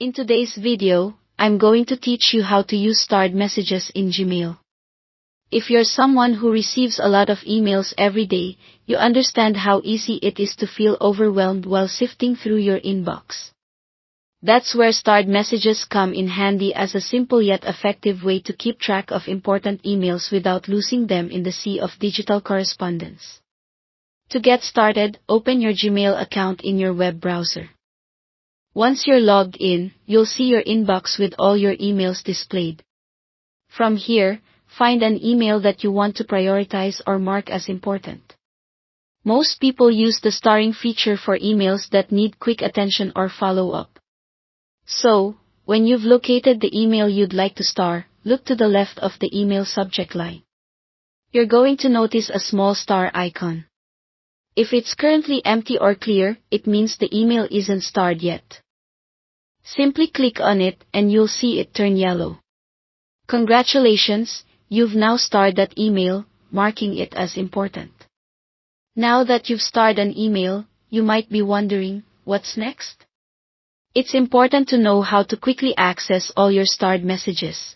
In today's video, I'm going to teach you how to use starred messages in Gmail. If you're someone who receives a lot of emails every day, you understand how easy it is to feel overwhelmed while sifting through your inbox. That's where starred messages come in handy as a simple yet effective way to keep track of important emails without losing them in the sea of digital correspondence. To get started, open your Gmail account in your web browser. Once you're logged in, you'll see your inbox with all your emails displayed. From here, find an email that you want to prioritize or mark as important. Most people use the starring feature for emails that need quick attention or follow-up. So, when you've located the email you'd like to star, look to the left of the email subject line. You're going to notice a small star icon. If it's currently empty or clear, it means the email isn't starred yet. Simply click on it and you'll see it turn yellow. Congratulations, you've now starred that email, marking it as important. Now that you've starred an email, you might be wondering, what's next? It's important to know how to quickly access all your starred messages.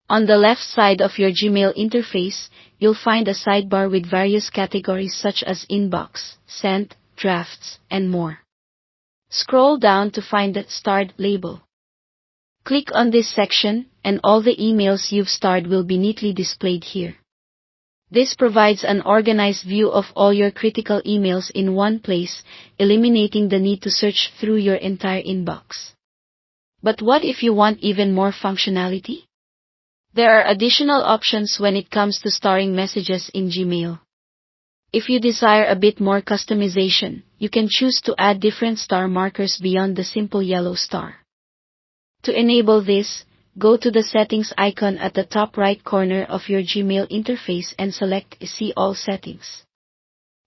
On the left side of your Gmail interface, you'll find a sidebar with various categories such as Inbox, Sent, Drafts, and more. Scroll down to find the Starred label. Click on this section, and all the emails you've starred will be neatly displayed here. This provides an organized view of all your critical emails in one place, eliminating the need to search through your entire inbox. But what if you want even more functionality? There are additional options when it comes to starring messages in Gmail. If you desire a bit more customization, you can choose to add different star markers beyond the simple yellow star. To enable this, go to the settings icon at the top right corner of your Gmail interface and select See All Settings.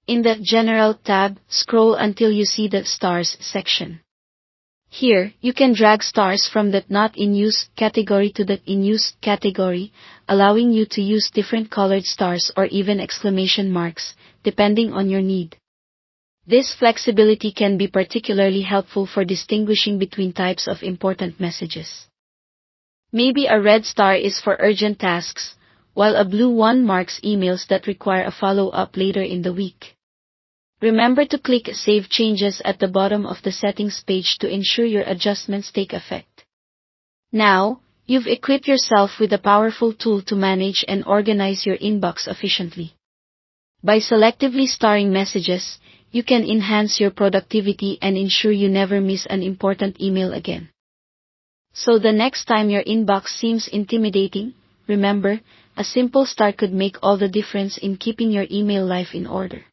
In the General tab, scroll until you see the Stars section. Here, you can drag stars from the Not in Use category to the In Use category, allowing you to use different colored stars or even exclamation marks, depending on your need. This flexibility can be particularly helpful for distinguishing between types of important messages. Maybe a red star is for urgent tasks, while a blue one marks emails that require a follow-up later in the week. Remember to click Save Changes at the bottom of the settings page to ensure your adjustments take effect. Now, you've equipped yourself with a powerful tool to manage and organize your inbox efficiently. By selectively starring messages, you can enhance your productivity and ensure you never miss an important email again. So the next time your inbox seems intimidating, remember, a simple star could make all the difference in keeping your email life in order.